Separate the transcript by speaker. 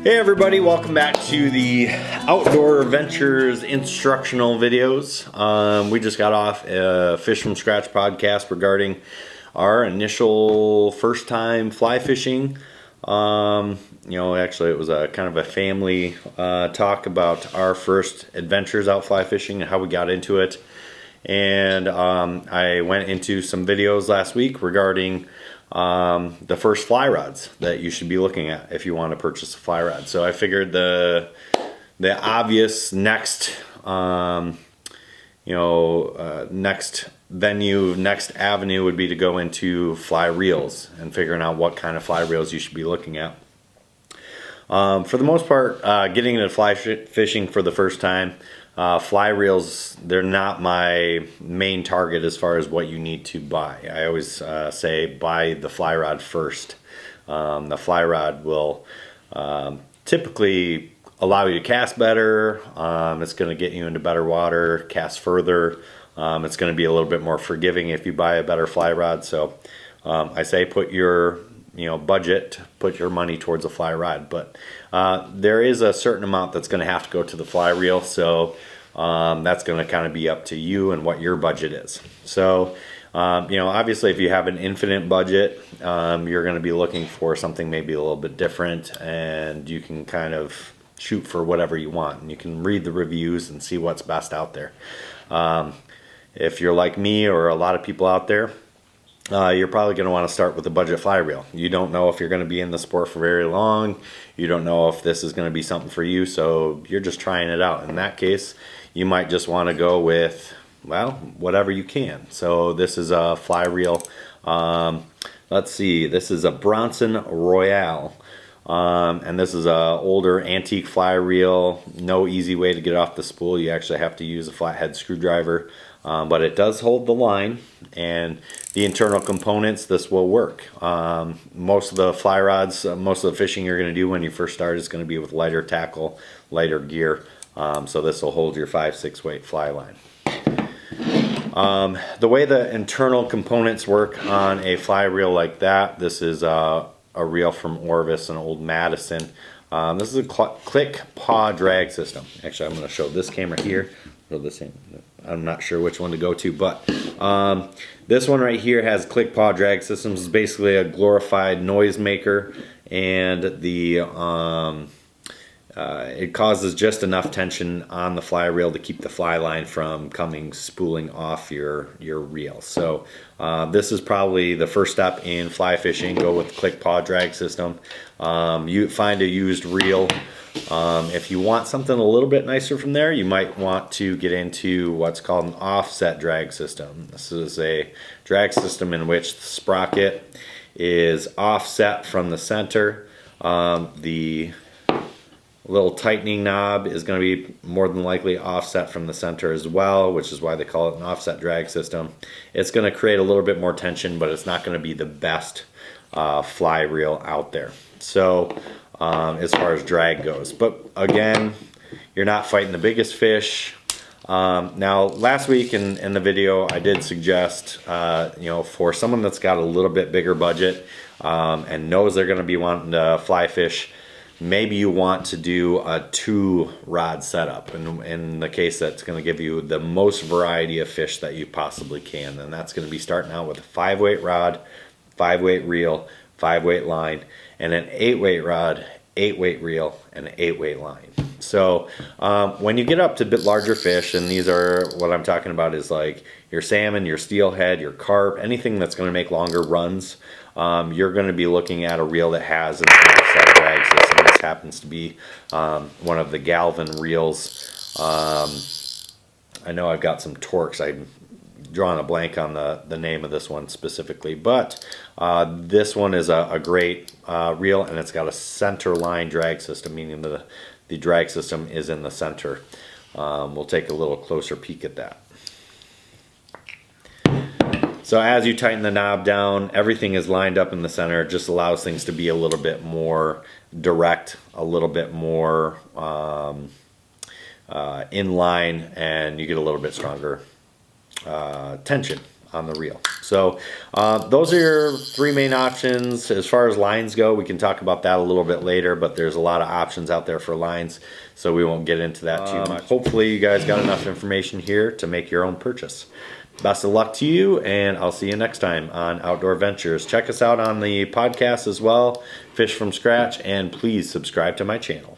Speaker 1: Hey everybody, welcome back to the Outdoor Adventures instructional videos. We just got off a Fish from Scratch podcast regarding our initial first time fly fishing. Actually it was a kind of a family talk about our first adventures out fly fishing and how we got into it. And I went into some videos last week regarding the first fly rods that you should be looking at if you want to purchase a fly rod. So I figured the obvious next next venue, next avenue would be to go into fly reels and figuring out what kind of fly reels you should be looking at. For the most part, getting into fly fishing for the first time, fly reels, they're not my main target as far as what you need to buy. I always say buy the fly rod first. The fly rod will typically allow you to cast better. It's going to get you into better water, cast further. It's going to be a little bit more forgiving if you buy a better fly rod. So I say put your budget, put your money towards a fly rod, but there is a certain amount that's going to have to go to the fly reel, so that's going to kind of be up to you and what your budget is. So obviously if you have an infinite budget, you're going to be looking for something maybe a little bit different, and you can kind of shoot for whatever you want, and you can read the reviews and see what's best out there. If you're like me or a lot of people out there, you're probably going to want to start with a budget fly reel. You don't know if you're going to be in the sport for very long. You don't know if this is going to be something for you, so you're just trying it out. In that case, you might just want to go with, well, whatever you can. So this is a fly reel. Let's see, this is a Bronson Royale. And this is a older antique fly reel. No easy way to get off the spool. You actually have to use a flathead screwdriver. But it does hold the line, and the internal components, this will work. Most of the fly rods, most of the fishing you're going to do when you first start is going to be with lighter tackle, lighter gear. So this will hold your 5-6 weight fly line. The way the internal components work on a fly reel like that, this is a reel from Orvis, an old Madison. This is a click paw drag system. Actually, I'm going to show this camera here. Show this in. I'm not sure which one to go to, but this one right here has click paw drag systems. It's basically a glorified noise maker, and it causes just enough tension on the fly reel to keep the fly line from spooling off your reel. So this is probably the first step in fly fishing. Go with the click paw drag system. You find a used reel. If you want something a little bit nicer from there, you might want to get into what's called an offset drag system. This is a drag system in which the sprocket is offset from the center. The little tightening knob is going to be more than likely offset from the center as well, which is why they call it an offset drag system. It's going to create a little bit more tension, but it's not going to be the best fly reel out there. So as far as drag goes, but again, you're not fighting the biggest fish. Now last week in the video I did suggest for someone that's got a little bit bigger budget and knows they're going to be wanting to fly fish, maybe you want to do a 2-rod setup, and in the case that's going to give you the most variety of fish that you possibly can, and that's going to be starting out with a 5-weight rod, 5-weight reel, 5-weight line, and an 8-weight rod, 8-weight reel, and an 8-weight line. So when you get up to a bit larger fish, and these are what I'm talking about is like your salmon, your steelhead, your carp, anything that's going to make longer runs, you're going to be looking at a reel that has an offset drag system. This happens to be one of the Galvin reels. I know I've got some Torx. I'm drawing a blank on the name of this one specifically, but this one is a great reel, and it's got a center line drag system, meaning the drag system is in the center. We'll take a little closer peek at that. So as you tighten the knob down, everything is lined up in the center. It just allows things to be a little bit more direct, a little bit more in line, and you get a little bit stronger tension on the reel. So those are your three main options. As far as lines go, we can talk about that a little bit later, but there's a lot of options out there for lines, so we won't get into that too much. Hopefully you guys got enough information here to make your own purchase. Best of luck to you, and I'll see you next time on Outdoor Ventures. Check us out on the podcast as well, Fish from Scratch, and please subscribe to my channel.